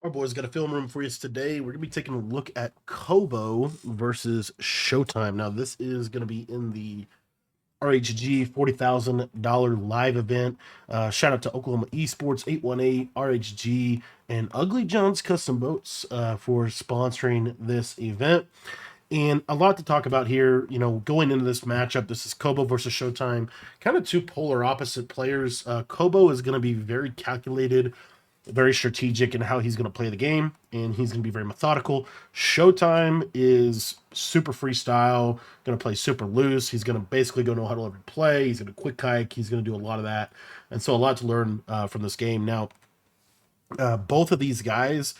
Our boys got a film room for you today. We're going to be taking a look at Kobo versus Showtime. Now, this is going to be in the RHG $40,000 live event. Shout out to Oklahoma Esports 818, RHG, and Ugly John's Custom Boats for sponsoring this event. And a lot to talk about here. Going into this matchup, this is Kobo versus Showtime, kind of two polar opposite players. Kobo is going to be very calculated, very strategic in how he's going to play the game, and he's going to be very methodical. Showtime is super freestyle, going to play super loose. He's going to basically go no huddle every play. He's going to quick hike. He's going to do a lot of that, and so a lot to learn from this game. Now, both of these guys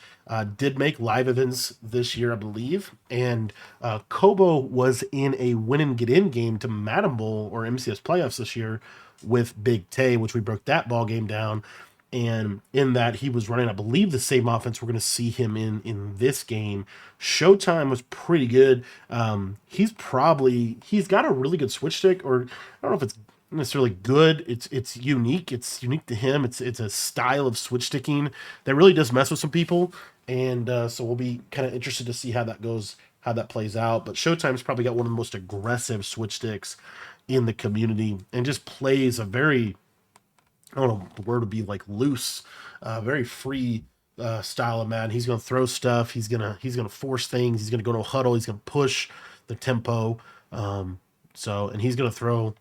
did make live events this year, I believe, and Kobo was in a win and get in game to Madden Bowl or MCS playoffs this year with Big Tay, which we broke that ball game down. And in that, he was running, I believe, the same offense we're going to see him in this game. Showtime was pretty good. He's got a really good switch stick, or I don't know if it's necessarily good. It's unique. It's unique to him. It's a style of switch sticking that really does mess with some people, and so we'll be kind of interested to see how that goes, how that plays out. But Showtime's probably got one of the most aggressive switch sticks in the community, and just plays a very, I don't know, the word would be like loose, very free style of Madden. He's going to throw stuff. He's gonna force things. He's gonna go to a huddle. He's gonna push the tempo. And he's gonna throw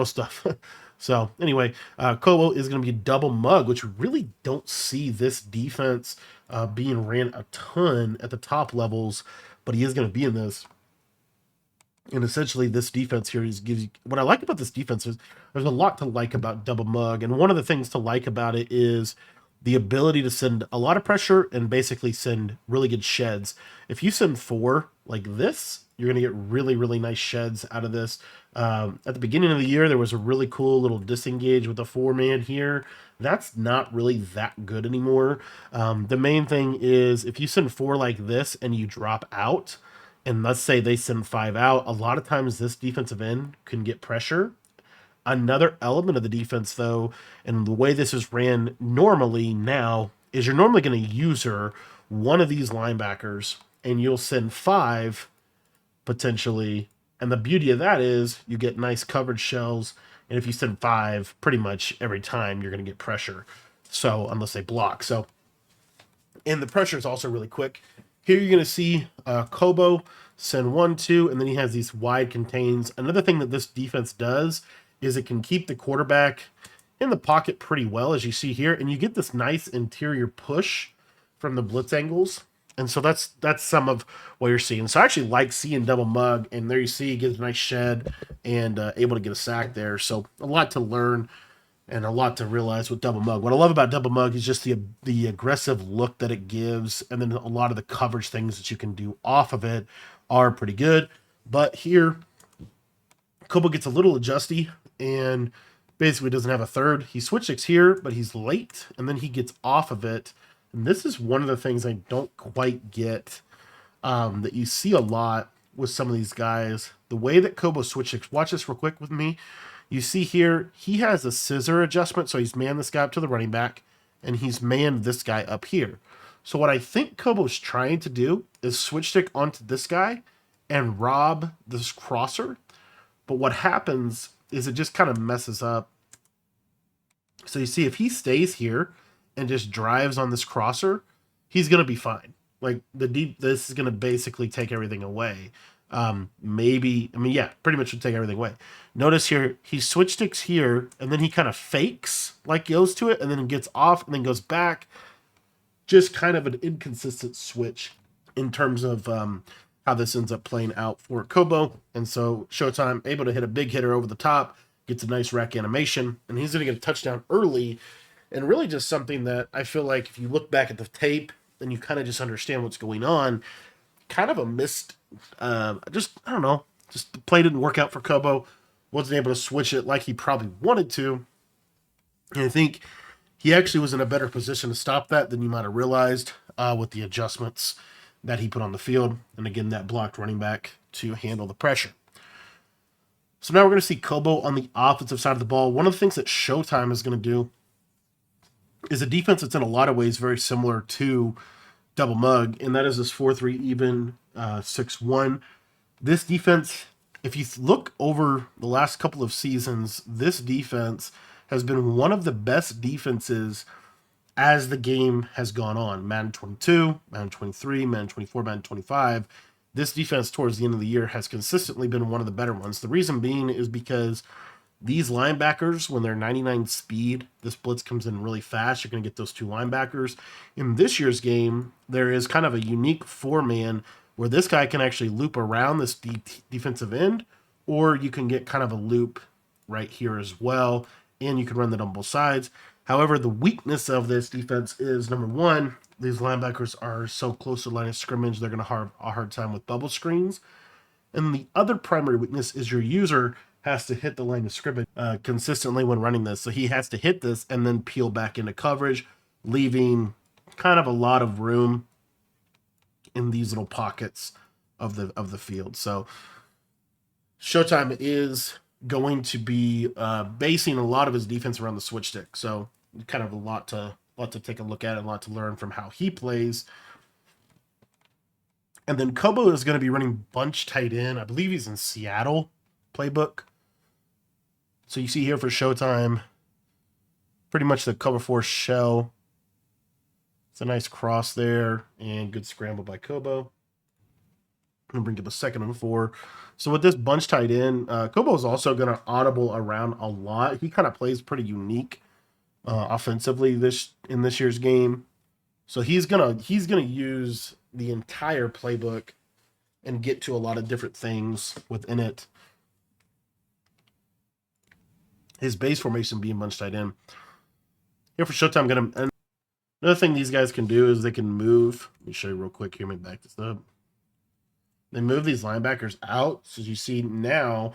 stuff. So anyway, Kobo is gonna be a double mug, which we really don't see this defense being ran a ton at the top levels, but he is gonna be in this. And essentially, this defense here gives you what I like about this defense is there's a lot to like about double mug, and one of the things to like about it is the ability to send a lot of pressure and basically send really good sheds. If you send four like this, you're going to get really, really nice sheds out of this. At the beginning of the year, there was a really cool little disengage with a four-man here. That's not really that good anymore. The main thing is if you send four like this and you drop out, and let's say they send five out, a lot of times this defensive end can get pressure. Another element of the defense, though, and the way this is ran normally now, is you're normally going to user one of these linebackers and you'll send five potentially. And the beauty of that is you get nice coverage shells. And if you send five, pretty much every time you're going to get pressure. So, unless they block. So, and the pressure is also really quick. Here you're going to see Kobo send 1, 2, and then he has these wide contains. Another thing that this defense does is it can keep the quarterback in the pocket pretty well, as you see here, and you get this nice interior push from the blitz angles. And so that's some of what you're seeing. So I actually like seeing double mug, and there you see he gets a nice shed and able to get a sack there. So a lot to learn and a lot to realize with double mug. What I love about double mug is just the aggressive look that it gives, and then a lot of the coverage things that you can do off of it are pretty good. But here, Kobo gets a little adjusty and basically doesn't have a third. He switch sticks here, but he's late, and then he gets off of it. And this is one of the things I don't quite get, that you see a lot with some of these guys. The way that Kobo switch sticks, watch this real quick with me. You see here, he has a scissor adjustment, so he's manned this guy up to the running back, and he's manned this guy up here. So what I think Kobo's trying to do is switch stick onto this guy and rob this crosser. But what happens is it just kind of messes up. So you see, if he stays here and just drives on this crosser, he's going to be fine. Like this is going to basically take everything away. Pretty much would take everything away. Notice here, he switch sticks here, and then he kind of fakes, like goes to it, and then gets off, and then goes back. Just kind of an inconsistent switch in terms of how this ends up playing out for Kobo. And so Showtime able to hit a big hitter over the top, gets a nice rack animation, and he's going to get a touchdown early. And really just something that I feel like if you look back at the tape and you kind of just understand what's going on, kind of a missed, I don't know, just the play didn't work out for Kobo. Wasn't able to switch it like he probably wanted to. And I think he actually was in a better position to stop that than you might have realized with the adjustments that he put on the field. And again, that blocked running back to handle the pressure. So now we're going to see Kobo on the offensive side of the ball. One of the things that Showtime is going to do is a defense that's in a lot of ways very similar to Double Mug, and that is this 4-3 even 6-1. This defense, if you look over the last couple of seasons, this defense has been one of the best defenses as the game has gone on. Madden 22, Madden 23, Madden 24, Madden 25. This defense towards the end of the year has consistently been one of the better ones. The reason being is because these linebackers, when they're 99 speed, this blitz comes in really fast. You're going to get those two linebackers. In this year's game, there is kind of a unique four-man where this guy can actually loop around this defensive end, or you can get kind of a loop right here as well, and you can run that on both sides. However, the weakness of this defense is, number one, these linebackers are so close to the line of scrimmage, they're going to have a hard time with bubble screens. And the other primary weakness is your user has to hit the line of scrimmage consistently when running this. So he has to hit this and then peel back into coverage, leaving kind of a lot of room in these little pockets of the field. So Showtime is going to be basing a lot of his defense around the switch stick. So kind of a lot to take a look at, and a lot to learn from how he plays. And then Kobo is going to be running bunch tight end. I believe he's in Seattle playbook. So you see here for Showtime, pretty much the cover 4 shell. It's a nice cross there and good scramble by Kobo. I'm going to bring up a 2nd and 4. So with this bunch tight end, Kobo is also going to audible around a lot. He kind of plays pretty unique offensively in this year's game. So he's gonna use the entire playbook and get to a lot of different things within it. His base formation being bunch tight end. Here for Showtime, another thing these guys can do is they can move. Let me show you real quick here. Let me back this up. They move these linebackers out. So as you see now,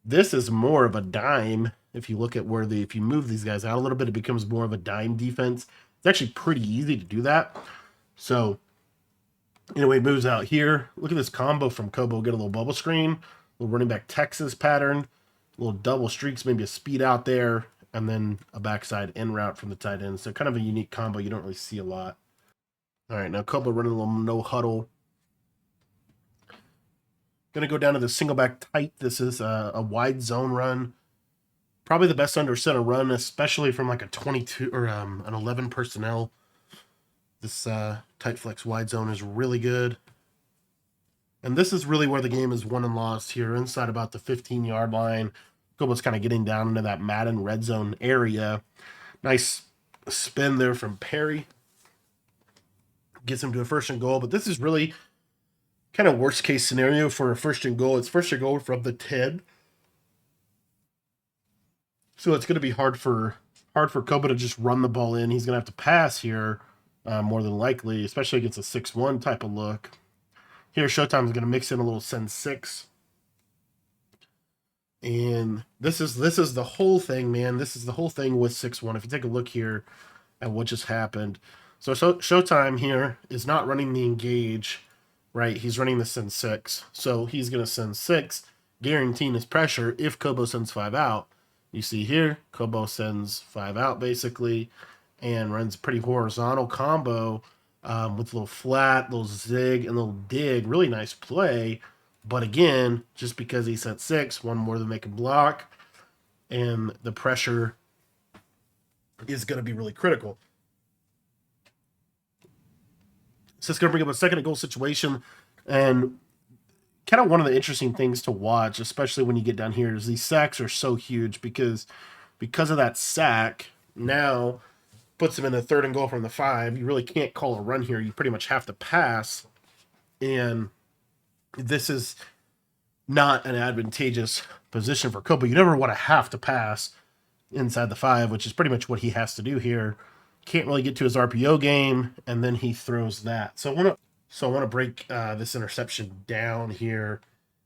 this is more of a dime. If you look at if you move these guys out a little bit, it becomes more of a dime defense. It's actually pretty easy to do that. So anyway, it moves out here. Look at this combo from Kobo. Get a little bubble screen, a little running back Texas pattern, a little double streaks, maybe a speed out there, and then a backside in route from the tight end. So kind of a unique combo you don't really see a lot. All right, now Kobo running a little no huddle. Going to go down to the single back tight. This is a wide zone run. Probably the best under center run, especially from like a 22 or an 11 personnel. This tight flex wide zone is really good. And this is really where the game is won and lost here, inside about the 15-yard line. Kobo's kind of getting down into that Madden red zone area. Nice spin there from Perry. Gets him to a 1st and goal, but this is really kind of worst case scenario for a 1st and goal. It's 1st and goal from the 10. So it's going to be hard for Kobo to just run the ball in. He's going to have to pass here more than likely, especially against a 6-1 type of look. Here, Showtime is going to mix in a little send 6. And this is the whole thing, man. This is the whole thing with 6-1. If you take a look here at what just happened. So Showtime here is not running the engage, right? He's running the send 6. So he's going to send 6, guaranteeing his pressure if Kobo sends 5 out. You see here, Kobo sends 5 out basically and runs a pretty horizontal combo with a little flat, little zig, and a little dig. Really nice play. But again, just because he sent 6, one more than they can block, and the pressure is going to be really critical. So it's going to bring up a 2nd and goal situation. And kind of one of the interesting things to watch, especially when you get down here, is these sacks are so huge because of that sack now puts him in the 3rd and goal from the 5. You really can't call a run here. You pretty much have to pass. And this is not an advantageous position for Kobo. You never want to have to pass inside the 5, which is pretty much what he has to do here. Can't really get to his RPO game, and then he throws that. So I want to break this interception down here.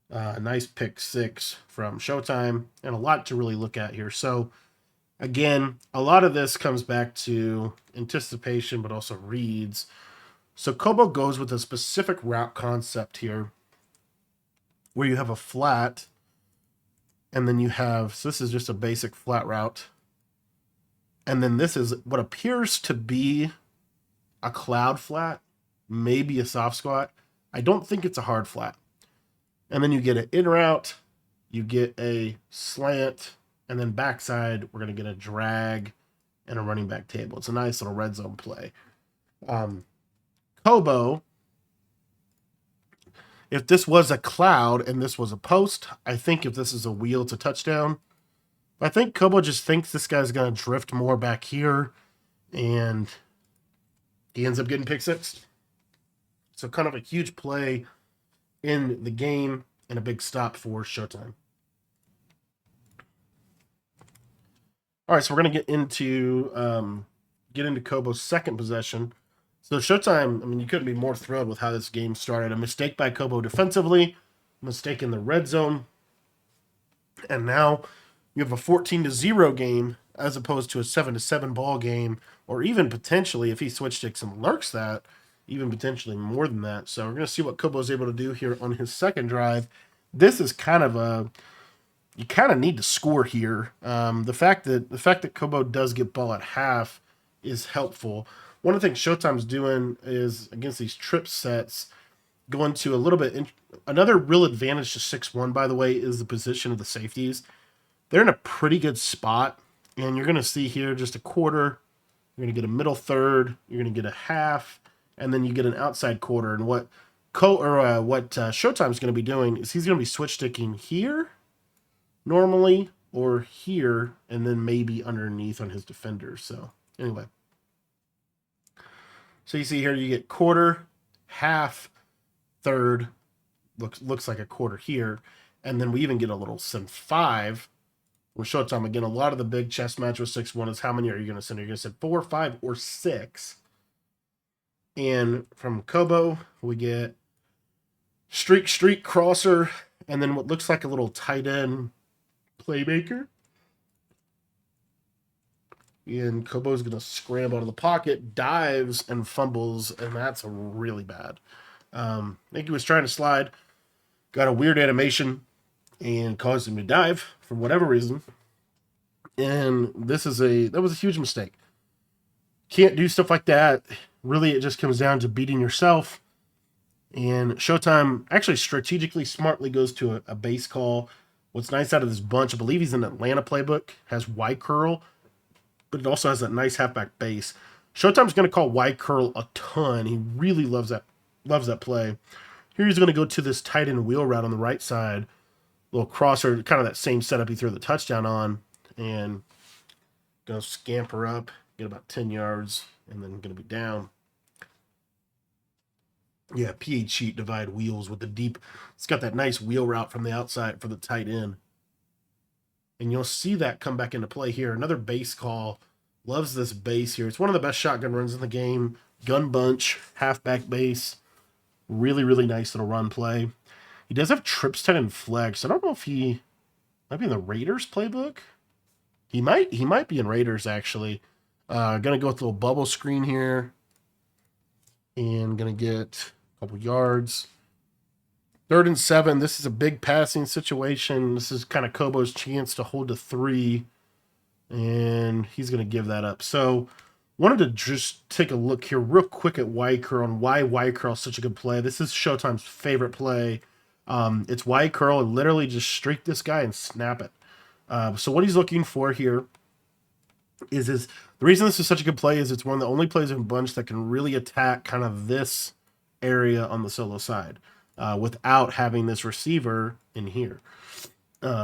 A nice pick 6 from Showtime, and a lot to really look at here. So again, a lot of this comes back to anticipation, but also reads. So Kobo goes with a specific route concept here, where you have a flat, and then you have, so this is just a basic flat route. And then this is what appears to be a cloud flat, maybe a soft squat. I don't think it's a hard flat. And then you get an in route, you get a slant, and then backside, we're going to get a drag and a running back table. It's a nice little red zone play. Kobo, if this was a cloud and this was a post, I think if this is a wheel, it's a touchdown. I think Kobo just thinks this guy's going to drift more back here, and he ends up getting pick six. So kind of a huge play in the game and a big stop for Showtime. All right, so we're going to get into Kobo's second possession. So Showtime, I mean, you couldn't be more thrilled with how this game started. A mistake by Kobo defensively, mistake in the red zone, and now you have a 14-0 game as opposed to a 7-7 ball game, or even potentially, if he switch sticks and lurks that, even potentially more than that. So we're going to see what Kobo's able to do here on his second drive. This is kind of you kind of need to score here. The fact that Kobo does get ball at half is helpful. One of the things Showtime's doing is against these trip sets, going to a little bit. Another real advantage to 6-1, by the way, is the position of the safeties. They're in a pretty good spot, and you're going to see here just a quarter. You're going to get a middle third. You're going to get a half, and then you get an outside quarter. And what Showtime's going to be doing is he's going to be switch sticking here normally, or here, and then maybe underneath on his defender. So anyway, so you see here you get quarter, half, third, looks like a quarter here, and then we even get a little send 5 with Showtime. Again, a lot of the big chess match with 6-1 is how many are you going to send? Are you going to send 4, 5, or 6? And from Kobo, we get streak, crosser, and then what looks like a little tight end playmaker. And Kobo's going to scramble out of the pocket, dives, and fumbles, and that's really bad. I think he was trying to slide, got a weird animation, and caused him to dive for whatever reason. And that was a huge mistake. Can't do stuff like that. Really, it just comes down to beating yourself. And Showtime actually strategically, smartly goes to a base call. What's nice out of this bunch, I believe he's in Atlanta playbook, has Y curl, but it also has that nice halfback base. Showtime's going to call Y curl a ton. He really loves that play. Here he's going to go to this tight end wheel route on the right side. Little crosser, kind of that same setup he threw the touchdown on. And going to scamper up, get about 10 yards, and then going to be down. Yeah, PH sheet divide wheels with the deep. It's got that nice wheel route from the outside for the tight end. And you'll see that come back into play here. Another base call. Loves this base here. It's one of the best shotgun runs in the game. Gun bunch, halfback base. Really, really nice little run play. He does have trips, tight end flex. I don't know if he might be in the Raiders playbook. He might be in Raiders, actually. Gonna go with a little bubble screen here. And gonna get a couple yards. 3rd and 7. This is a big passing situation. This is kind of Kobo's chance to hold to 3. And he's going to give that up. So wanted to just take a look here real quick at Y curl and why Y curl is such a good play. This is Showtime's favorite play. It's Y curl and literally just streak this guy and snap it. So what he's looking for here is the reason this is such a good play is it's one of the only plays in bunch that can really attack kind of this area on the solo side without having this receiver in here.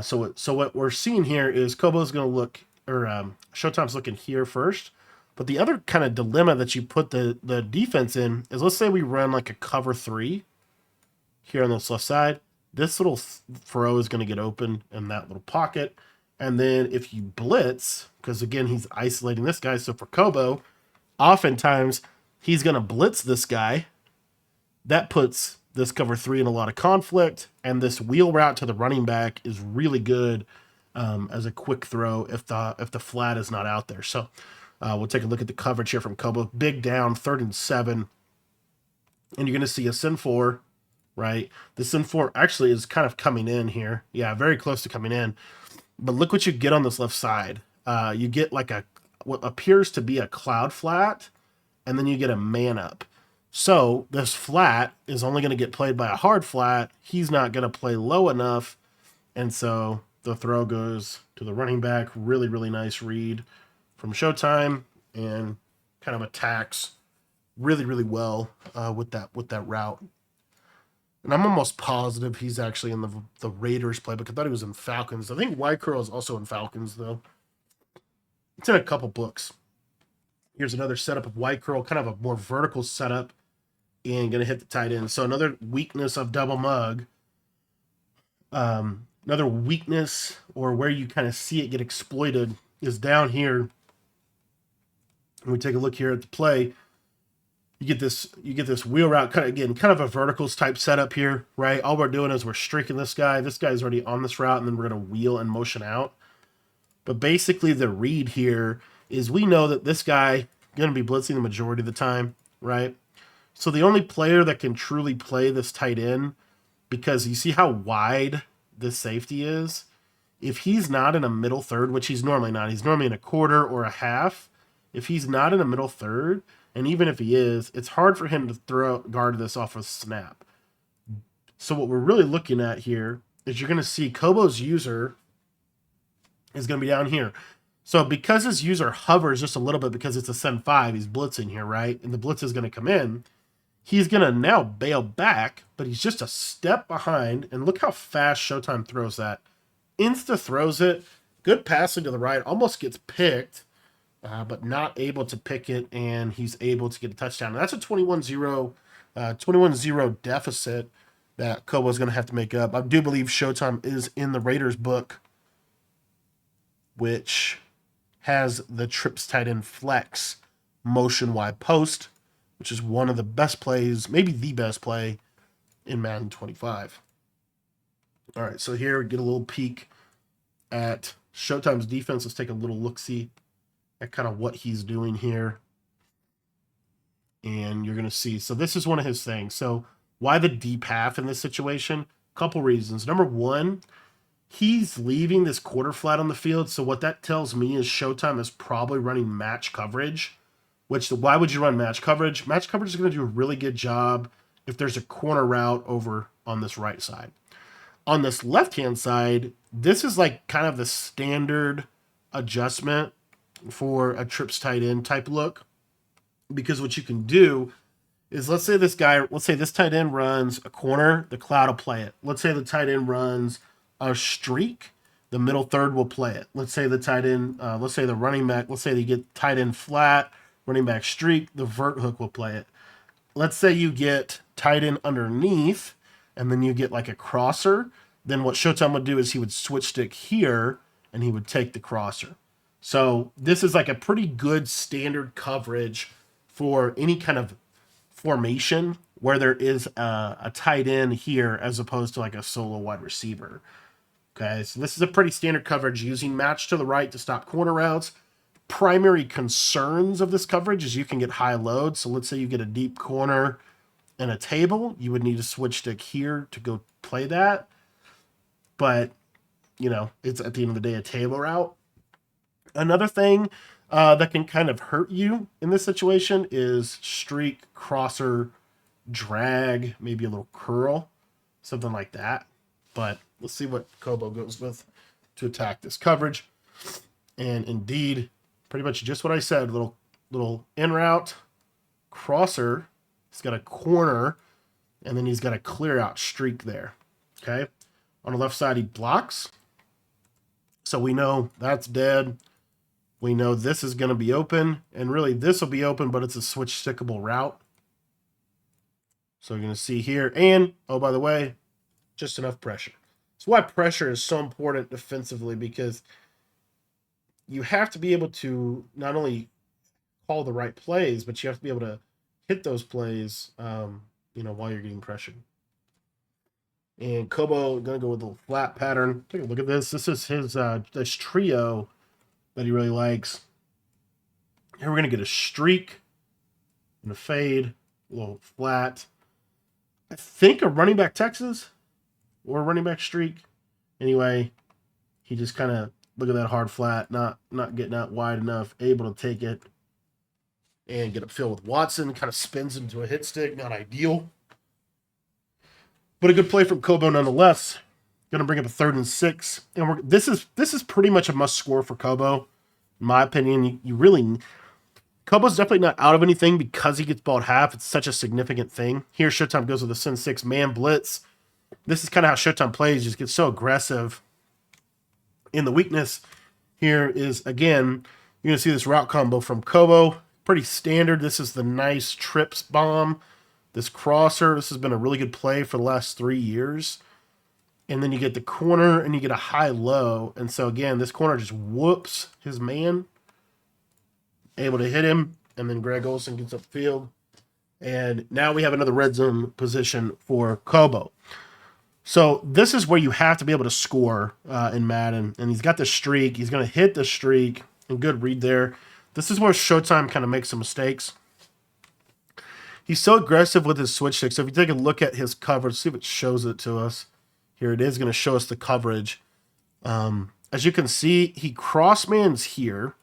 So what we're seeing here is Kobo's going to look, or Showtime's looking here first. But the other kind of dilemma that you put the defense in is, let's say we run like a cover 3 here on this left side. This little throw is going to get open in that little pocket. And then if you blitz, because again, he's isolating this guy. So for Kobo, oftentimes he's going to blitz this guy. That puts this cover 3 in a lot of conflict. And this wheel route to the running back is really good as a quick throw if the flat is not out there. So we'll take a look at the coverage here from Kobo. Big down, 3rd and 7. And you're going to see a send 4, right? The send 4 actually is kind of coming in here. Yeah, very close to coming in. But look what you get on this left side. You get like a what appears to be a cloud flat, and then you get a man up. So this flat is only going to get played by a hard flat. He's not going to play low enough, and so the throw goes to the running back. Really, really nice read from Showtime, and kind of attacks really, really well with that route. And I'm almost positive he's actually in the Raiders playbook. I thought he was in Falcons. I think Y Curl is also in Falcons, though. It's in a couple books. Here's another setup of Y Curl, kind of a more vertical setup, and going to hit the tight end. So another weakness of double mug. Another weakness, or where you kind of see it get exploited, is down here. When we take a look here at the play, you get this wheel route, kind of a verticals type setup here, right? All we're doing is we're streaking this guy. This guy's already on this route, and then we're going to wheel and motion out. But basically the read here is we know that this guy going to be blitzing the majority of the time, right? So the only player that can truly play this tight end, because you see how wide this safety is, if he's not in a middle third, which he's normally not, he's normally in a quarter or a half. If he's not in a middle third, and even if he is, it's hard for him to guard this off a snap. So what we're really looking at here is you're going to see Kobo's user is going to be down here. So because his user hovers just a little bit because it's a send 5, he's blitzing here, right? And the blitz is going to come in. He's going to now bail back, but he's just a step behind. And look how fast Showtime throws that. Insta throws it. Good passing to the right. Almost gets picked, but not able to pick it. And he's able to get a touchdown. And that's a 21-0 deficit that Kobo's going to have to make up. I do believe Showtime is in the Raiders book, which has the trips tight end flex motion wide post, which is one of the best plays, maybe the best play in Madden 25. All right, so here we get a little peek at Showtime's defense. Let's take a little look-see at kind of what he's doing here. And you're going to see, so this is one of his things. So why the deep half in this situation? Couple reasons. Number one, he's leaving this quarter flat on the field. So what that tells me is Showtime is probably running match coverage. Why would you run match coverage? Match coverage is going to do a really good job if there's a corner route over on this right side. On this left-hand side, this is like kind of the standard adjustment for a trips tight end type look. Because what you can do is, let's say this tight end runs a corner, the cloud will play it. Let's say the tight end runs a streak, the middle third will play it. Let's say the tight end, let's say the running back, let's say they get tight end flat, running back streak, the vert hook will play it. Let's say you get tight end underneath, and then you get like a crosser. Then what Showtime would do is he would switch stick here, and he would take the crosser. So this is like a pretty good standard coverage for any kind of formation where there is a tight end here as opposed to like a solo wide receiver. Okay, so this is a pretty standard coverage using match to the right to stop corner routes. Primary concerns of this coverage is you can get high load. So let's say you get a deep corner and a table, you would need to switch stick here to go play that. But, it's at the end of the day a table route. Another thing that can kind of hurt you in this situation is streak, crosser, drag, maybe a little curl, something like that. But let's see what Kobo goes with to attack this coverage. And indeed, pretty much just what I said, little in route, crosser. He's got a corner, and then he's got a clear out streak there. Okay. On the left side, he blocks. So we know that's dead. We know this is going to be open, and really this will be open, but it's a switch stickable route. So you're going to see here, and, oh, by the way, just enough pressure. That's why pressure is so important defensively, because you have to be able to not only call the right plays, but you have to be able to hit those plays, while you're getting pressured. And Kobo going to go with a little flat pattern. Take a look at this. This is his this trio that he really likes. Here we're going to get a streak and a fade, a little flat. I think a running back Texas or a running back streak. Anyway, he just kind of Look at that hard flat, not getting out wide enough, able to take it and get upfield with Watson. Kind of spins into a hit stick, not ideal, but a good play from Kobo nonetheless. Going to bring up a 3rd and 6, and this is pretty much a must score for Kobo, in my opinion. You really Kobo's definitely not out of anything because he gets balled half. It's such a significant thing. Here, Showtime goes with a Sin 6 man blitz. This is kind of how Showtime plays, just gets so aggressive. And the weakness here is, again, you're going to see this route combo from Kobo. Pretty standard. This is the nice trips bomb. This crosser, this has been a really good play for the last 3 years. And then you get the corner and you get a high-low. And so, again, this corner just whoops his man. Able to hit him. And then Greg Olsen gets upfield. And now we have another red zone position for Kobo. So this is where you have to be able to score in Madden. And he's got the streak. He's going to hit the streak. And good read there. This is where Showtime kind of makes some mistakes. He's so aggressive with his switch stick. So if you take a look at his coverage, see if it shows it to us. Here it is going to show us the coverage. As you can see, he crossmans here.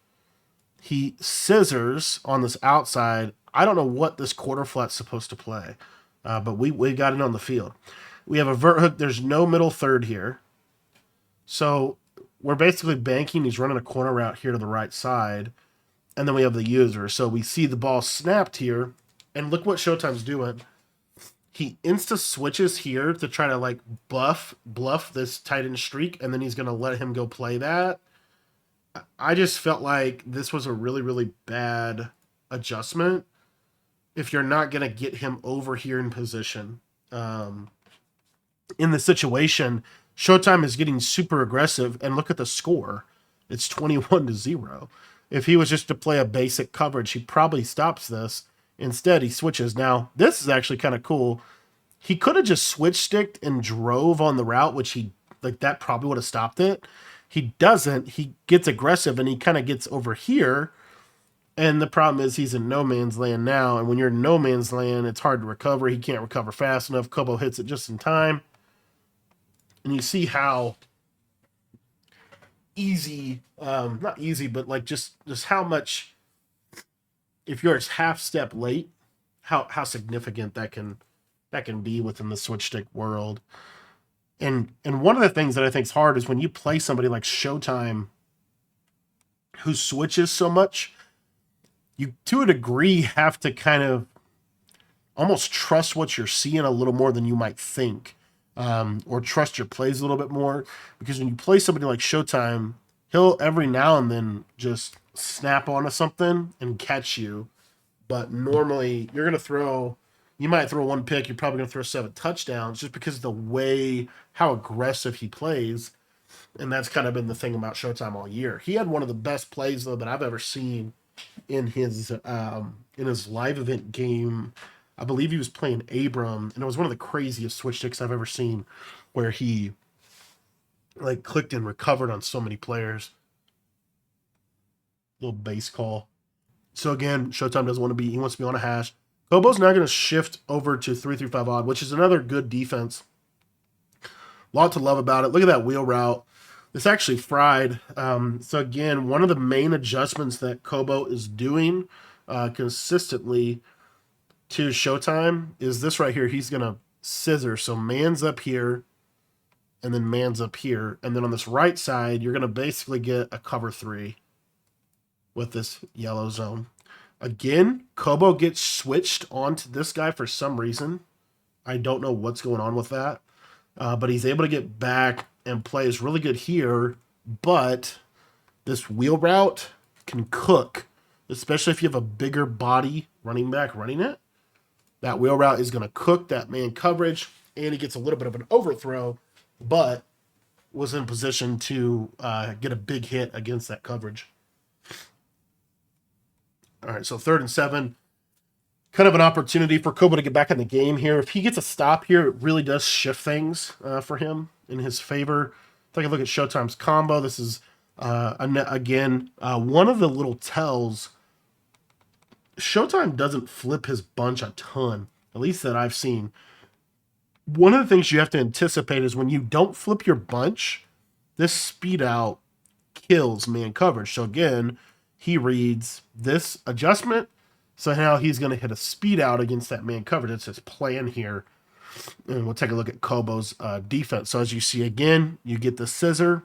He scissors on this outside. I don't know what this quarter flat's supposed to play, but we got it on the field. We have a vert hook. There's no middle third here. So we're basically banking. He's running a corner route here to the right side. And then we have the user. So we see the ball snapped here. And look what Showtime's doing. He insta switches here to try to like bluff this tight end streak. And then he's going to let him go play that. I just felt like this was a really, really bad adjustment if you're not going to get him over here in position. In the situation, Showtime is getting super aggressive, and look at the score. It's 21-0. If he was just to play a basic coverage, he probably stops this. Instead, he switches. Now, this is actually kind of cool. He could have just switch sticked and drove on the route, which that probably would have stopped it. He doesn't. He gets aggressive, and he kind of gets over here. And the problem is he's in no man's land now. And when you're in no man's land, it's hard to recover. He can't recover fast enough. Kobo hits it just in time. And you see how easy, not easy, but like just how much, if you're a half step late, how significant that can be within the switch stick world. And one of the things that I think is hard is when you play somebody like Showtime who switches so much, you, to a degree, have to kind of almost trust what you're seeing a little more than you might think, or trust your plays a little bit more. Because when you play somebody like Showtime, he'll every now and then just snap onto something and catch you. But normally, you might throw one pick, you're probably going to throw 7 touchdowns just because of the way, how aggressive he plays. And that's kind of been the thing about Showtime all year. He had one of the best plays, though, that I've ever seen in his live event game. I believe he was playing Abram, and it was one of the craziest switch sticks I've ever seen, where he like clicked and recovered on so many players. Little base call. So again, Showtime doesn't want to be, he wants to be on a hash. Kobo's now going to shift over to 3-3-5 odd, which is another good defense. A lot to love about it. Look at that wheel route. This actually fried. So again, one of the main adjustments that Kobo is doing consistently to Showtime is this right here. He's going to scissor. So man's up here and then man's up here. And then on this right side, you're going to basically get a cover 3 with this yellow zone. Again, Kobo gets switched onto this guy for some reason. I don't know what's going on with that. But he's able to get back and plays really good here. But this wheel route can cook, especially if you have a bigger body running back running it. That wheel route is going to cook that man coverage, and he gets a little bit of an overthrow, but was in position to get a big hit against that coverage. All right, so 3rd and 7. Kind of an opportunity for Kobo to get back in the game here. If he gets a stop here, it really does shift things for him in his favor. Take a look at Showtime's combo. This is, again, one of the little tells. Showtime doesn't flip his bunch a ton, at least that I've seen. One of the things you have to anticipate is when you don't flip your bunch, this speed out kills man coverage. So again, he reads this adjustment. So now he's going to hit a speed out against that man coverage. It's his plan here. And we'll take a look at Kobo's defense. So as you see again, you get the scissor,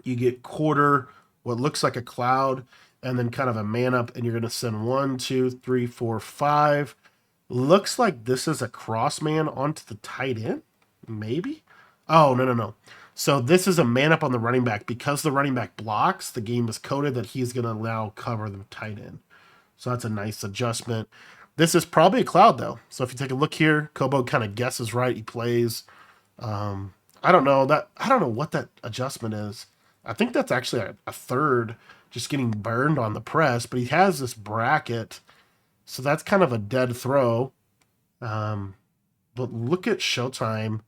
you get quarter, what looks like a cloud, and then kind of a man up, and you're going to send 1, 2, 3, 4, 5. Looks like this is a cross man onto the tight end, maybe. Oh, no, no, no. So this is a man up on the running back. Because the running back blocks, the game is coded that he's going to now cover the tight end. So that's a nice adjustment. This is probably a cloud, though. So if you take a look here, Kobo kind of guesses right. He plays. I don't know what that adjustment is. I think that's actually a third just getting burned on the press, but he has this bracket. So that's kind of a dead throw. But look at Showtime.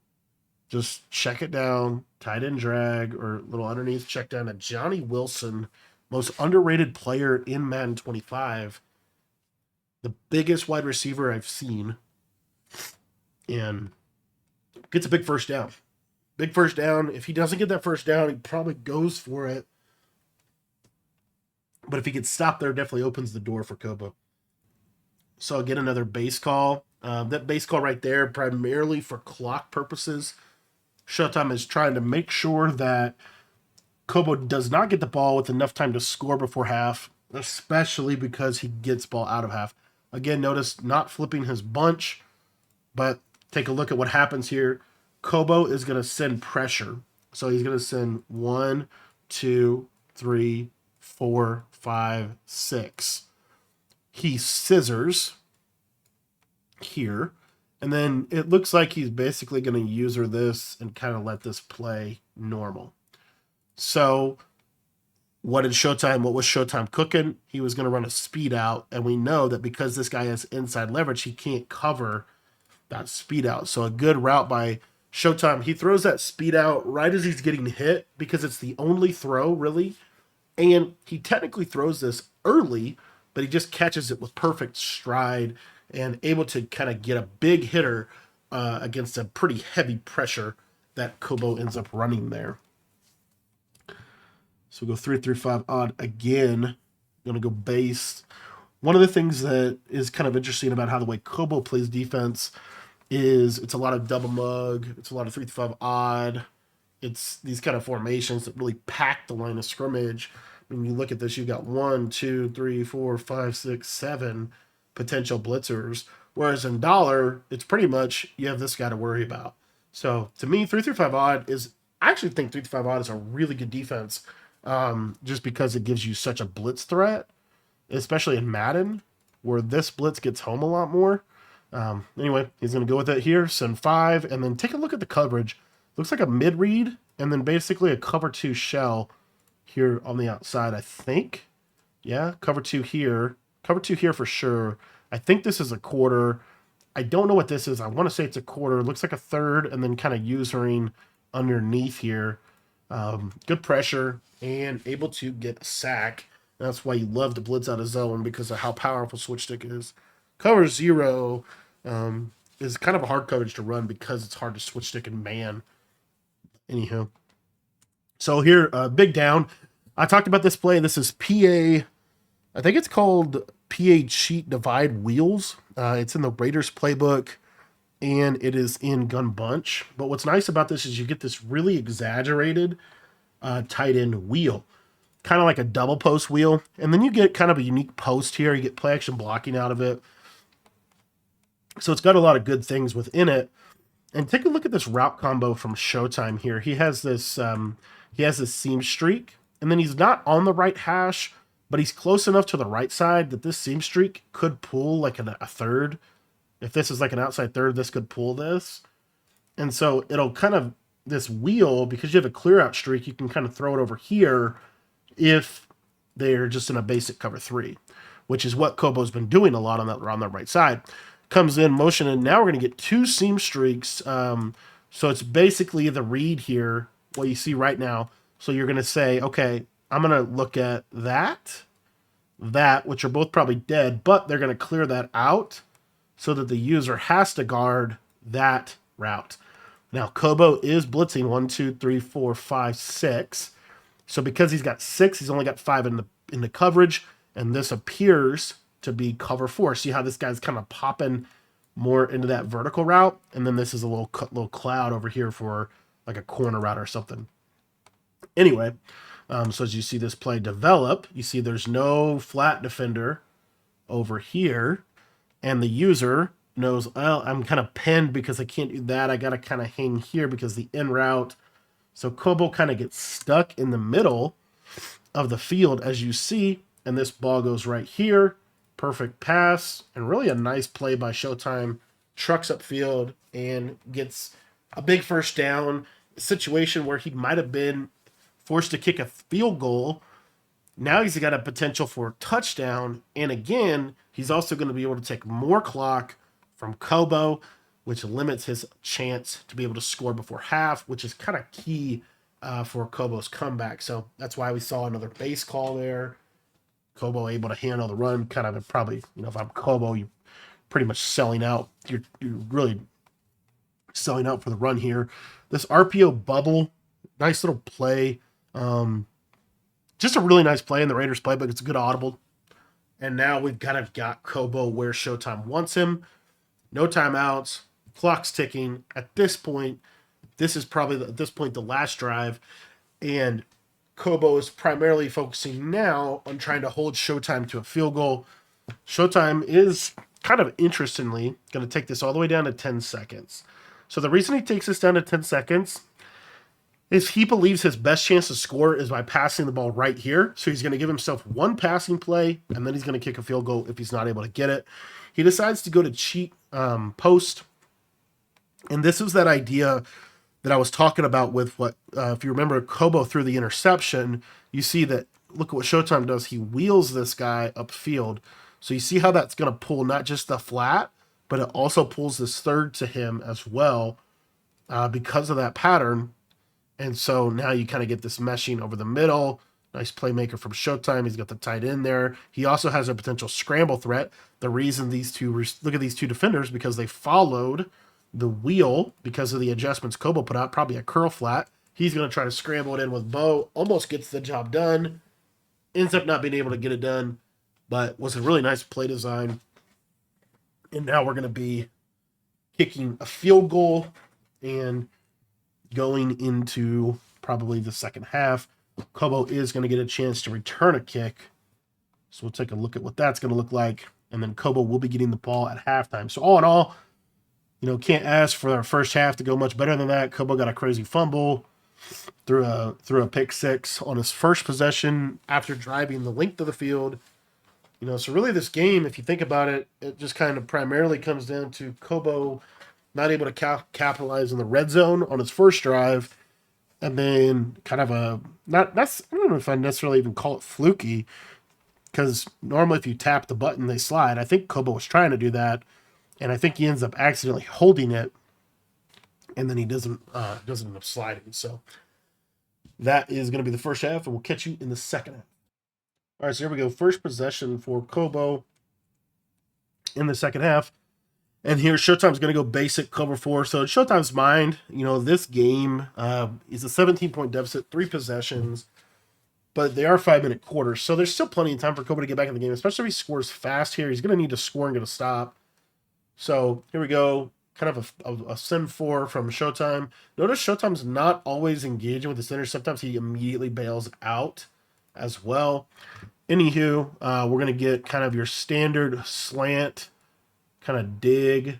Just check it down, tight end drag, or little underneath, check down to Johnny Wilson, most underrated player in Madden 25. The biggest wide receiver I've seen. And gets a big first down. Big first down. If he doesn't get that first down, he probably goes for it. But if he gets stopped there, definitely opens the door for Kobo. So again, another base call. That base call right there, primarily for clock purposes. Showtime is trying to make sure that Kobo does not get the ball with enough time to score before half, especially because he gets ball out of half. Again, notice not flipping his bunch, but take a look at what happens here. Kobo is going to send pressure. So he's going to send 1, 2, 3, 4, 5, 6. He scissors here. And then it looks like he's basically going to user this and kind of let this play normal. So what was Showtime cooking? He was going to run a speed out. And we know that because this guy has inside leverage, he can't cover that speed out. So a good route by Showtime. He throws that speed out right as he's getting hit because it's the only throw, really. And he technically throws this early, but he just catches it with perfect stride and able to kind of get a big hitter against a pretty heavy pressure that Kobo ends up running there. So we'll go 3-5 odd again. Going to go base. One of the things that is kind of interesting about how the way Kobo plays defense is it's a lot of double mug. It's a lot of 3-5 odd. It's these kind of formations that really pack the line of scrimmage. When you look at this, you've got 1, 2, 3, 4, 5, 6, 7 potential blitzers. Whereas in dollar, it's pretty much you have this guy to worry about. So to me, 3-5 odd is, I actually think 3-5 odd is a really good defense, just because it gives you such a blitz threat, especially in Madden, where this blitz gets home a lot more. Anyway, he's going to go with it here, send 5, and then take a look at the coverage. Looks like a mid read, and then basically a cover 2 shell here on the outside, I think. Yeah, cover 2 here. Cover 2 here for sure. I think this is a quarter. I don't know what this is. I want to say it's a quarter. It looks like a third, and then kind of usering underneath here. Good pressure and able to get a sack. That's why you love to blitz out of zone because of how powerful switch stick is. Cover 0 is kind of a hard coverage to run because it's hard to switch stick and man. Anyhow. So here, big down. I talked about this play. This is PA. I think it's called PA Cheat Divide Wheels. It's in the Raiders playbook, and it is in Gun Bunch. But what's nice about this is you get this really exaggerated tight end wheel, kind of like a double post wheel. And then you get kind of a unique post here. You get play action blocking out of it. So it's got a lot of good things within it. And take a look at this route combo from Showtime here. He has this seam streak, and then he's not on the right hash, but he's close enough to the right side that this seam streak could pull like a third. If this is like an outside third, this could pull this. And so it'll kind of, this wheel, because you have a clear out streak, you can kind of throw it over here if they're just in a basic cover 3, which is what Kobo's been doing a lot on that right side. Comes in motion, and now we're going to get 2 seam streaks. So it's basically the read here, what you see right now. So you're going to say, okay, I'm going to look at that, which are both probably dead, but they're going to clear that out so that the user has to guard that route. Now, Kobo is blitzing 1, 2, 3, 4, 5, 6. So because he's got 6, he's only got 5 in the coverage, and this appears to be cover 4. See how this guy's kind of popping more into that vertical route, and then this is a little cloud over here for like a corner route or something. Anyway, so as you see this play develop, you see there's no flat defender over here, and the user knows, well, I'm kind of pinned because I can't do that. I got to kind of hang here because the in route. So Kobo kind of gets stuck in the middle of the field, as you see, and this ball goes right here. Perfect pass, and really a nice play by Showtime. Trucks upfield and gets a big first down. A situation where he might have been forced to kick a field goal. Now he's got a potential for a touchdown, and again, he's also going to be able to take more clock from Kobo, which limits his chance to be able to score before half, which is kind of key for Kobo's comeback. So that's why we saw another base call there. Kobo able to handle the run, kind of probably, if I'm Kobo, you're pretty much selling out. You're really selling out for the run here. This RPO bubble, nice little play. Just a really nice play in the Raiders playbook. It's a good audible. And now we've kind of got Kobo where Showtime wants him. No timeouts. Clock's ticking. At this point, this is probably, at this point, the last drive. And Kobo is primarily focusing now on trying to hold Showtime to a field goal. Showtime is kind of interestingly going to take this all the way down to 10 seconds. So the reason he takes this down to 10 seconds is he believes his best chance to score is by passing the ball right here. So he's going to give himself one passing play, and then he's going to kick a field goal if he's not able to get it. He decides to go to cheat post. And this was that idea that I was talking about with what, if you remember, Kobo threw the interception. You see that, look at what Showtime does. He wheels this guy upfield. So you see how that's going to pull not just the flat, but it also pulls this third to him as well because of that pattern. And so now you kind of get this meshing over the middle. Nice playmaker from Showtime. He's got the tight end there. He also has a potential scramble threat. The reason these two, look at these two defenders, because they followed the wheel because of the adjustments Kobo put out, probably a curl flat. He's going to try to scramble it in with Bo. Almost gets the job done. Ends up not being able to get it done, but was a really nice play design. And now we're going to be kicking a field goal and going into probably the second half. Kobo is going to get a chance to return a kick. So we'll take a look at what that's going to look like. And then Kobo will be getting the ball at halftime. So all in all, can't ask for our first half to go much better than that. Kobo got a crazy fumble, threw a pick six on his first possession after driving the length of the field. So really this game, if you think about it, it just kind of primarily comes down to Kobo not able to capitalize in the red zone on his first drive, and then kind of I don't know if I necessarily even call it fluky, because normally if you tap the button, they slide. I think Kobo was trying to do that, and I think he ends up accidentally holding it, and then he doesn't end up sliding. So that is going to be the first half, and we'll catch you in the second half. All right, so here we go. First possession for Kobo in the second half. And here, Showtime's going to go basic cover 4. So in Showtime's mind, this game is a 17-point deficit, 3 possessions, but they are 5-minute quarters. So there's still plenty of time for Kobo to get back in the game, especially if he scores fast here. He's going to need to score and get a stop. So here we go. Kind of a send 4 from Showtime. Notice Showtime's not always engaging with the center. Sometimes he immediately bails out as well. Anywho, we're going to get kind of your standard slant kind of dig,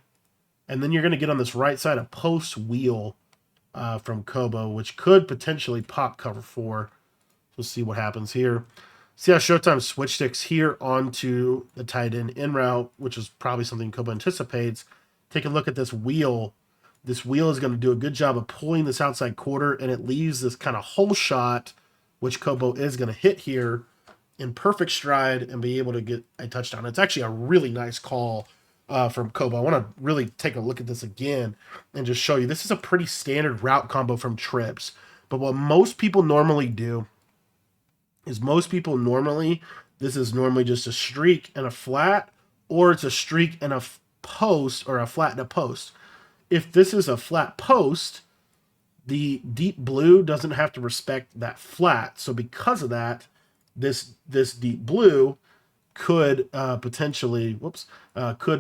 and then you're going to get on this right side a post wheel from Kobo, which could potentially pop cover 4. We'll see what happens here. See how Showtime switch sticks here onto the tight end in route, which is probably something Kobo anticipates. Take a look at this wheel. This wheel is going to do a good job of pulling this outside quarter, and it leaves this kind of hole shot, which Kobo is going to hit here in perfect stride and be able to get a touchdown. It's actually a really nice call from Kobo. I want to really take a look at this again and just show you. This is a pretty standard route combo from trips. But what most people normally do is this is normally just a streak and a flat, or it's a streak and a post, or a flat and a post. If this is a flat post, The deep blue doesn't have to respect that flat. So because of that, this deep blue could could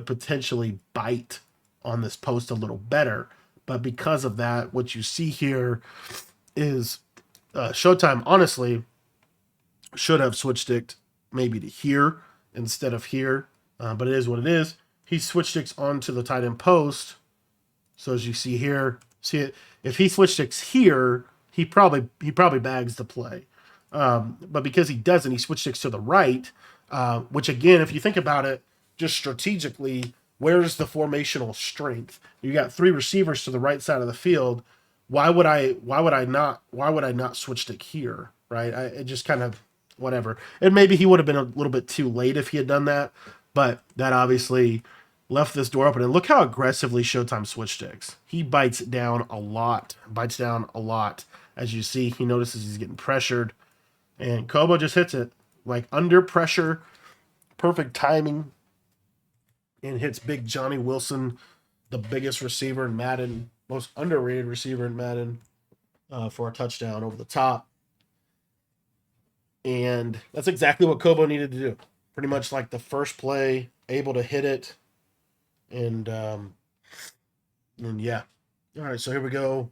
potentially bite on this post a little better. But because of that, what you see here is Showtime honestly should have switch sticked maybe to here instead of here, but it is what it is. He switch sticks onto the tight end post. So as you see here, see it. If he switch sticks here, he probably bags the play. But because he doesn't, he switch sticks to the right, which again, if you think about it, just strategically, where's the formational strength? You got three receivers to the right side of the field. Why would I not switch stick here? Right? It just kind of whatever. And maybe he would have been a little bit too late if he had done that, but that obviously left this door open. And look how aggressively Showtime switch sticks. He bites down a lot. Bites down a lot. As you see, he notices he's getting pressured. And Kobo just hits it like under pressure. Perfect timing. And hits big Johnny Wilson, the biggest receiver in Madden, most underrated receiver in Madden, for a touchdown over the top. And that's exactly what Kobo needed to do. Pretty much like the first play, able to hit it. And yeah. All right, so here we go.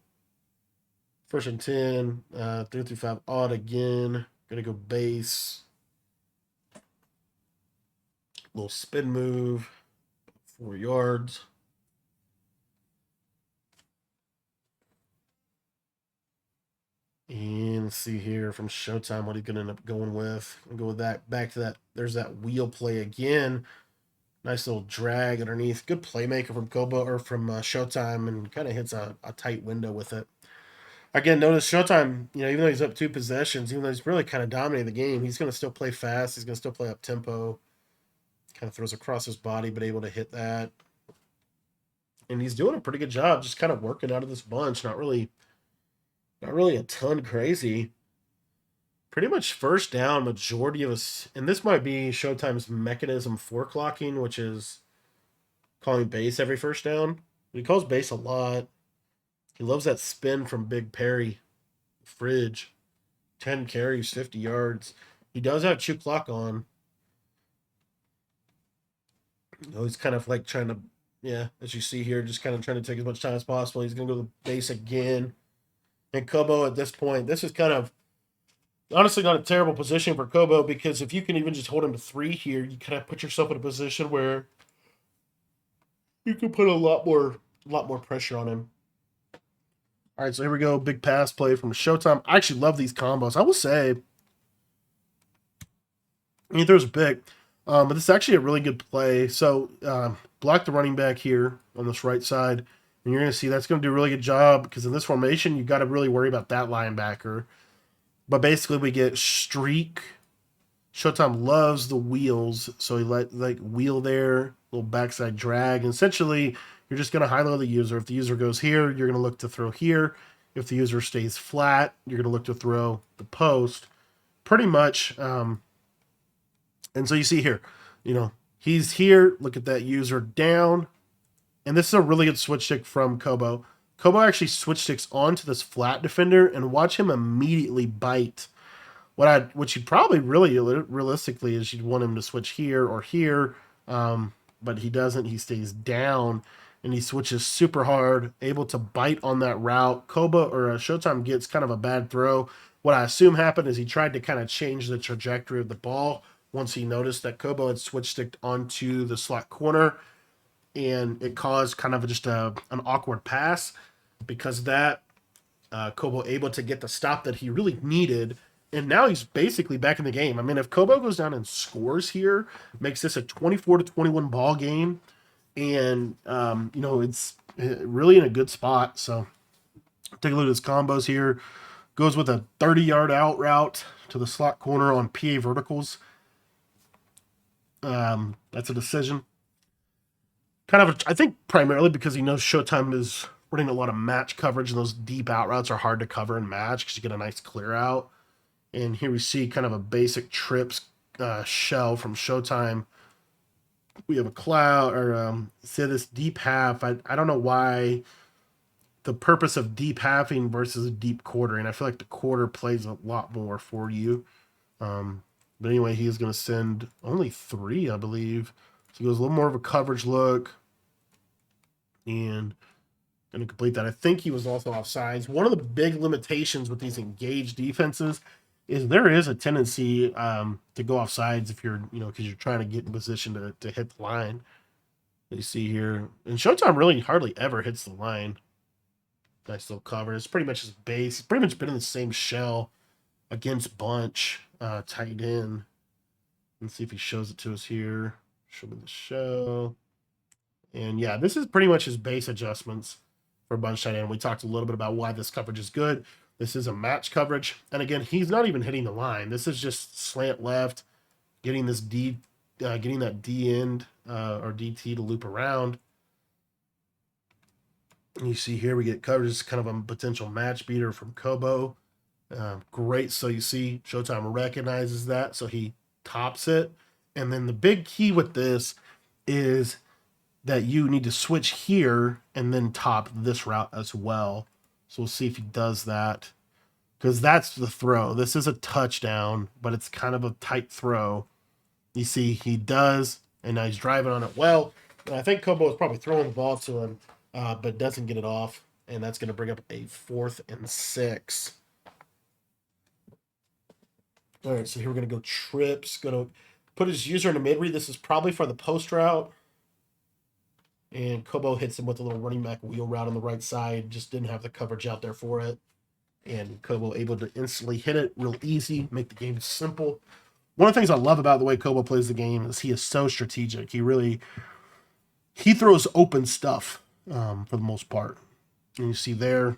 First and 10, 3 through 5 odd again. Gonna go base. Little spin move. 4 yards. And let's see here from Showtime what he's gonna end up going with. I'll go with that. Back to that. There's that wheel play again. Nice little drag underneath. Good playmaker from Kobo or from Showtime, and kind of hits a tight window with it. Again, notice Showtime, even though he's up 2 possessions, even though he's really kind of dominating the game, he's going to still play fast. He's going to still play up tempo. Kind of throws across his body, but able to hit that. And he's doing a pretty good job, just kind of working out of this bunch. Not really a ton crazy. Pretty much first down, majority of us, and this might be Showtime's mechanism for clocking, which is calling base every first down. He calls base a lot. He loves that spin from Big Perry. Fridge. 10 carries, 50 yards. He does have chew clock on. He's kind of like trying to, yeah, as you see here, just kind of trying to take as much time as possible. He's going to go to the base again. And Kobo at this point, this is kind of honestly not a terrible position for Kobo because if you can even just hold him to 3 here, you kind of put yourself in a position where you can put a lot more pressure on him. All right, so here we go. Big pass play from Showtime. I actually love these combos. I will say, he throws a pick, but this is actually a really good play. So block the running back here on this right side, and you're going to see that's going to do a really good job because in this formation, you got to really worry about that linebacker. But basically, we get streak. Showtime loves the wheels, so he like wheel there, little backside drag. And essentially, you're just going to high-low the user. If the user goes here, you're going to look to throw here. If the user stays flat, you're going to look to throw the post. Pretty much. And so you see here, he's here. Look at that user down. And this is a really good switch stick from Kobo. Kobo actually switch sticks onto this flat defender and watch him immediately bite. What you'd probably really realistically is you'd want him to switch here or here, but he doesn't. He stays down and he switches super hard, able to bite on that route. Kobo or Showtime gets kind of a bad throw. What I assume happened is he tried to kind of change the trajectory of the ball once he noticed that Kobo had switch sticked onto the slot corner, and it caused kind of just an awkward pass. Because of that, Kobo able to get the stop that he really needed, and now he's basically back in the game. I mean, if Kobo goes down and scores here, makes this a 24-21 ball game, and it's really in a good spot. So take a look at his combos here. Goes with a 30-yard out route to the slot corner on PA verticals. That's a decision. I think primarily because he knows Showtime is running a lot of match coverage, and those deep out routes are hard to cover and match because you get a nice clear out. And here we see kind of a basic trips shell from Showtime. We have a cloud or say this deep half. I don't know why the purpose of deep halving versus deep quartering. I feel like the quarter plays a lot more for you. But anyway, he is going to send only 3, I believe. So he goes a little more of a coverage look. And going to complete that. I think he was also offsides. One of the big limitations with these engaged defenses is there is a tendency to go offsides if you're, because you're trying to get in position to hit the line. You see here, and Showtime really hardly ever hits the line. Nice little cover. It's pretty much his base. He's pretty much been in the same shell against Bunch, tight end. Let's see if he shows it to us here. Show me the show. And yeah, this is pretty much his base adjustments for Bunch tight end. We talked a little bit about why this coverage is good. This is a match coverage. And again, he's not even hitting the line. This is just slant left, getting this getting that D end or DT to loop around. And you see here we get coverage. It's kind of a potential match beater from Kobo. Great. So you see Showtime recognizes that. So he tops it. And then the big key with this is that you need to switch here and then top this route as well. So we'll see if he does that. Because that's the throw. This is a touchdown, but it's kind of a tight throw. You see he does, and now he's driving on it well. And I think Kobo is probably throwing the ball to him, but doesn't get it off. And that's going to bring up a 4th and 6. All right, so here we're going to go trips. Going to put his user in a mid-read. This is probably for the post route. And Kobo hits him with a little running back wheel route on the right side. Just didn't have the coverage out there for it. And Kobo able to instantly hit it real easy, make the game simple. One of the things I love about the way Kobo plays the game is he is so strategic. He throws open stuff for the most part. And you see there,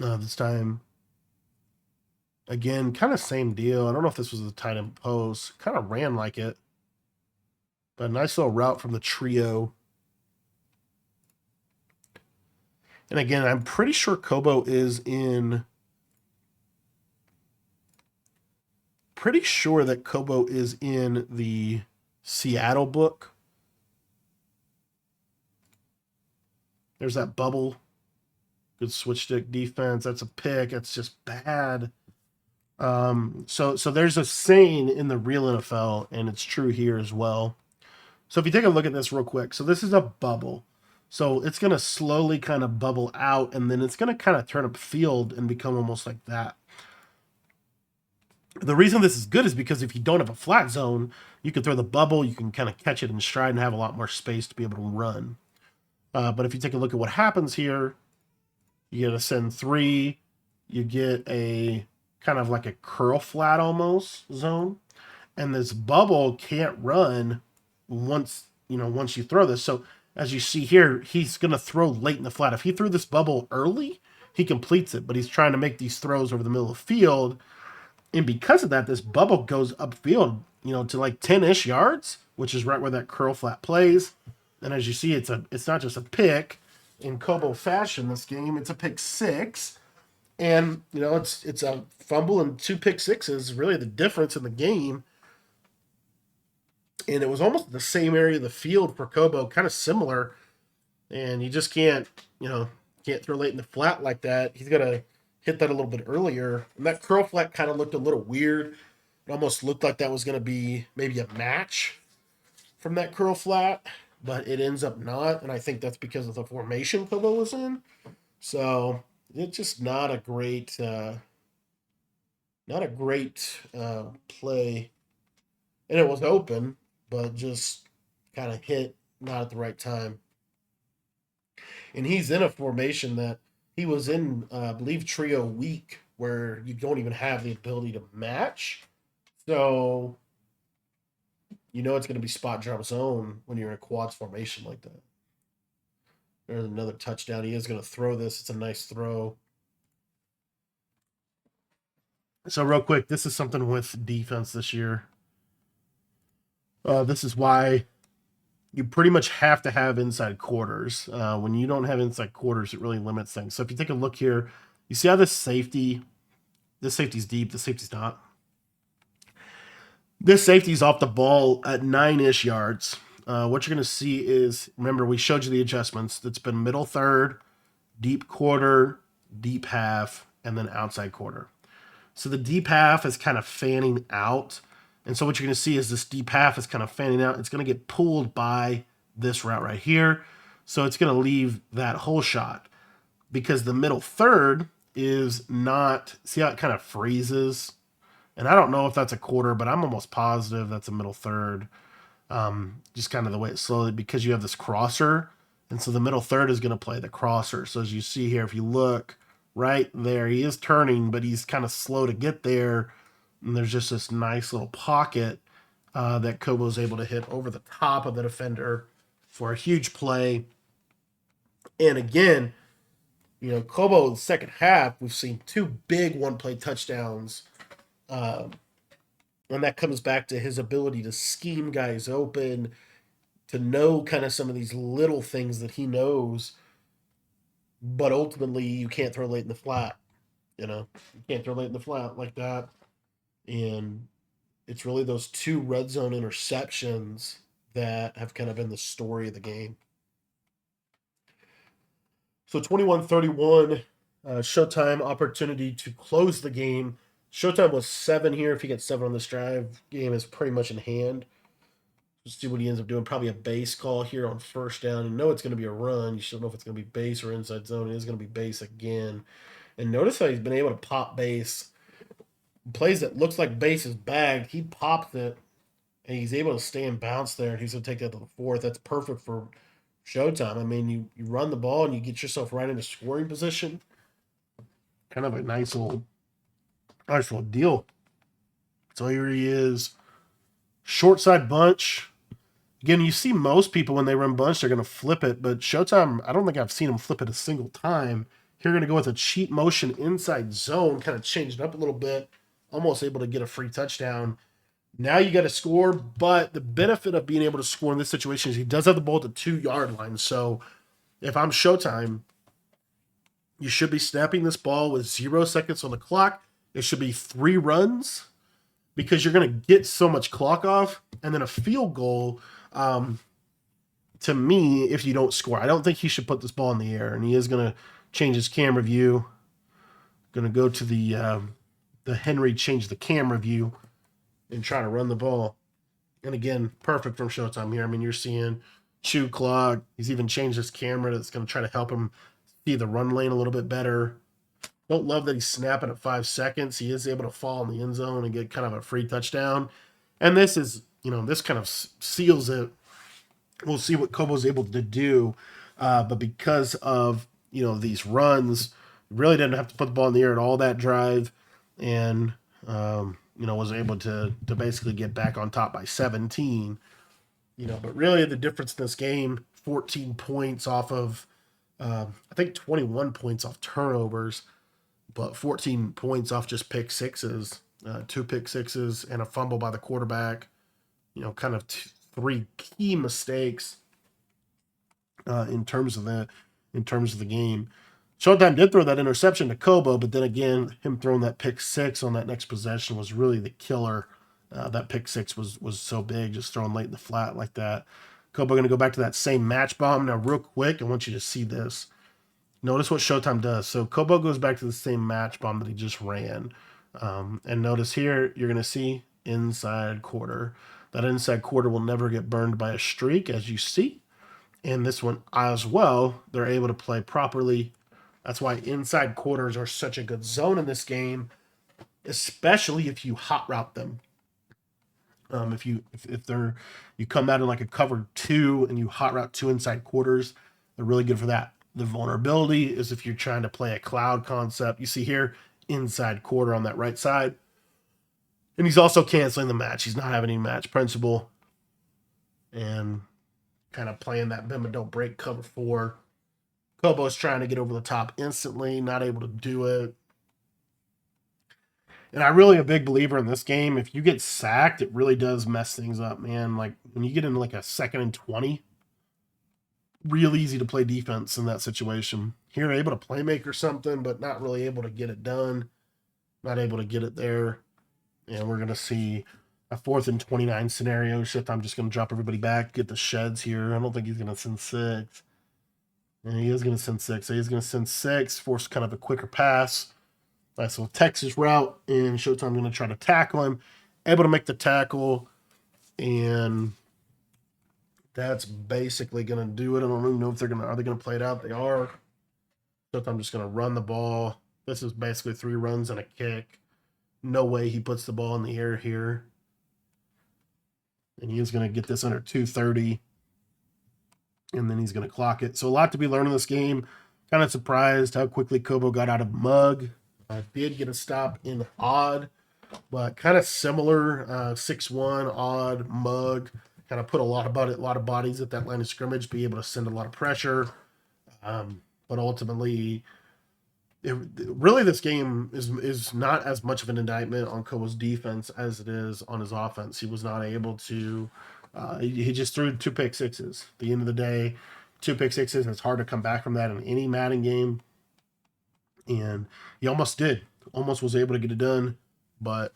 this time, again, kind of same deal. I don't know if this was a tight end post. Kind of ran like it. But a nice little route from the trio. And again, I'm pretty sure Kobo is in... Pretty sure that Kobo is in the Seattle book. There's that bubble. Good switch stick defense. That's a pick. That's just bad. So there's a saying in the real NFL, and it's true here as well. So if you take a look at this real quick, so this is a bubble. So it's going to slowly kind of bubble out, and then it's going to kind of turn up field and become almost like that. The reason this is good is because if you don't have a flat zone, you can throw the bubble, you can kind of catch it in stride and have a lot more space to be able to run. But if you take a look at what happens here, you get a send 3, you get a kind of like a curl flat almost zone, and this bubble can't run once you throw this. So as you see here, he's going to throw late in the flat. If he threw this bubble early, he completes it, but he's trying to make these throws over the middle of the field. And because of that, this bubble goes upfield, to like 10-ish yards, which is right where that curl flat plays. And as you see, it's not just a pick in Kobo fashion this game, it's a pick 6. And, it's a fumble and 2 pick 6s, really the difference in the game. And it was almost the same area of the field for Kobo, kind of similar. And you just can't throw late in the flat like that. He's got to hit that a little bit earlier. And that curl flat kind of looked a little weird. It almost looked like that was going to be maybe a match from that curl flat, but it ends up not. And I think that's because of the formation Kobo was in. So it's just not a great play. And it was open, but just kind of hit not at the right time. And he's in a formation that he was in, I believe, trio weak, where you don't even have the ability to match. So, it's going to be spot drop zone when you're in a quads formation like that. There's another touchdown. He is going to throw this. It's a nice throw. So real quick, this is something with defense this year. This is why you pretty much have to have inside quarters. When you don't have inside quarters, it really limits things. So if you take a look here, you see how this safety's deep, this safety's not. This safety's off the ball at 9-ish yards. what you're going to see is, remember, we showed you the adjustments. It's been middle third, deep quarter, deep half, and then outside quarter. So the deep half is kind of fanning out. And so what you're going to see is this deep half is kind of fanning out. It's going to get pulled by this route right here. So it's going to leave that hole shot because the middle third is not, see how it kind of freezes? And I don't know if that's a quarter, but I'm almost positive that's a middle third. Just kind of the way it slowly, because you have this crosser. And so the middle third is going to play the crosser. So as you see here, if you look right there, he is turning, but he's kind of slow to get there. And there's just this nice little pocket that Kobo's able to hit over the top of the defender for a huge play. And again, you know, Kobo in the second half, we've seen 2 big one-play touchdowns. And that comes back to his ability to scheme guys open, to know kind of some of these little things that he knows. But ultimately, you can't throw late in the flat. You know, you can't throw late in the flat like that. And it's really those 2 red zone interceptions that have kind of been the story of the game. So 21-31, Showtime opportunity to close the game. Showtime was 7 here. If he gets 7 on this drive, game is pretty much in hand. Let's see what he ends up doing. Probably a base call here on first down. You know it's going to be a run. You should know if it's going to be base or inside zone. It is going to be base again. And notice how he's been able to pop base. Plays that looks like base is bagged. He popped it, and he's able to stay and bounce there. And he's going to take that to the 4th. That's perfect for Showtime. I mean, you run the ball and you get yourself right into scoring position. Kind of a nice little deal. So here he is. Short side bunch. Again, you see most people when they run bunch, they're going to flip it. But Showtime, I don't think I've seen him flip it a single time. Here, going to go with a cheat motion inside zone, kind of changed it up a little bit. Almost able to get a free touchdown. Now you got to score, but the benefit of being able to score in this situation is he does have the ball at the 2-yard line. So if I'm Showtime, you should be snapping this ball with 0 seconds on the clock. It should be 3 runs because you're going to get so much clock off. And then a field goal, to me, if you don't score, I don't think he should put this ball in the air. And he is going to change his camera view. Going to go to the Henry, change the camera view and try to run the ball. And again, perfect from Showtime here. I mean, you're seeing chew clock. He's even changed his camera that's going to try to help him see the run lane a little bit better. Don't love that he's snapping at 5 seconds. He is able to fall in the end zone and get kind of a free touchdown. And this is, you know, this kind of seals it. We'll see what Kobo's able to do. But because of, you know, these runs, really didn't have to put the ball in the air at all that drive. And, you know, was able to basically get back on top by 17. You know, but really the difference in this game, 14 points off of, I think 21 points off turnovers, but 14 points off just pick sixes, 2 pick sixes and a fumble by the quarterback. You know, kind of 3 key mistakes in terms of the game. Showtime did throw that interception to Kobo, but then again, him throwing that pick 6 on that next possession was really the killer. That pick 6 was so big, just throwing late in the flat like that. Kobo going to go back to that same match bomb. Now, real quick, I want you to see this. Notice what Showtime does. So Kobo goes back to the same match bomb that he just ran. And notice here, you're going to see inside quarter. That inside quarter will never get burned by a streak, as you see. And this one as well, they're able to play properly. That's why inside quarters are such a good zone in this game, especially if you hot route them. If you come out in like a cover 2 and you hot route 2 inside quarters, they're really good for that. The vulnerability is if you're trying to play a cloud concept. You see here, inside quarter on that right side. And he's also canceling the match. He's not having any match principle. And kind of playing that bend but don't break cover 4. Kobo's trying to get over the top instantly, not able to do it. And I'm really a big believer in this game. If you get sacked, it really does mess things up, man. Like when you get into like a 2nd and 20, real easy to play defense in that situation. Here, able to play make or something, but not really able to get it done. Not able to get it there. And we're going to see a 4th and 29 scenario. Shit, I'm just going to drop everybody back, get the sheds here. I don't think he's going to send six. And he is going to send six. So he's going to send six, force kind of a quicker pass. Nice little Texas route, and Showtime going to try to tackle him. Able to make the tackle, and that's basically going to do it. I don't even know if are they going to play it out. They are. Showtime just going to run the ball. This is basically 3 runs and a kick. No way he puts the ball in the air here. And he is going to get this under 230. And then he's going to clock it. So a lot to be learned in this game. Kind of surprised how quickly Kobo got out of mug. Did get a stop in odd, but kind of similar. 6-1 odd mug. Kind of put a lot of bodies at that line of scrimmage. Be able to send a lot of pressure. But ultimately, really this game is not as much of an indictment on Kobo's defense as it is on his offense. He was not able to. He just threw 2 pick sixes. At the end of the day, 2 pick sixes. It's hard to come back from that in any Madden game. And he almost did. Almost was able to get it done. But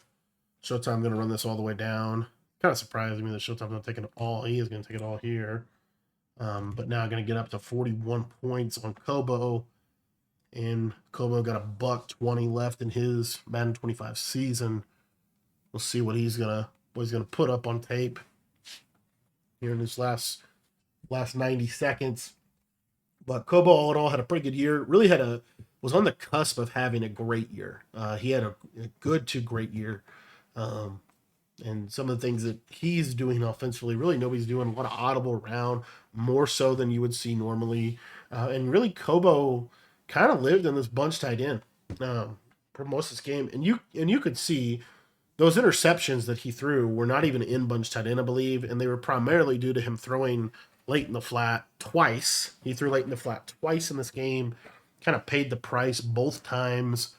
Showtime going to run this all the way down. Kind of surprised me that Showtime's not taking it all. He is going to take it all here. But now going to get up to 41 points on Kobo. And Kobo got a $120 left in his Madden 25 season. We'll see what he's gonna put up on tape here in his last 90 seconds. But Kobo all in all had a pretty good year. Really was on the cusp of having a great year. He had a good to great year. And some of the things that he's doing offensively, really nobody's doing. A lot of audible around, more so than you would see normally. And really Kobo kind of lived in this bunch tight end for most of this game. And you could see those interceptions that he threw were not even in bunch tight end, I believe, and they were primarily due to him throwing late in the flat twice. He threw late in the flat twice in this game, kind of paid the price both times,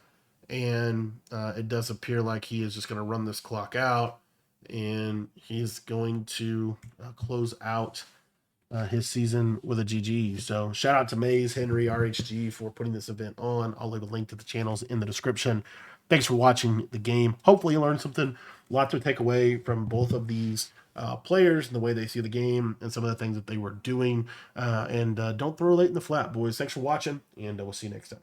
and it does appear like he is just going to run this clock out, and he's going to close out his season with a GG. So shout out to Maze, Henry, RHG for putting this event on. I'll leave a link to the channels in the description. Thanks for watching the game. Hopefully you learned something. A lot to take away from both of these players and the way they see the game and some of the things that they were doing. And don't throw late in the flat, boys. Thanks for watching, and we'll see you next time.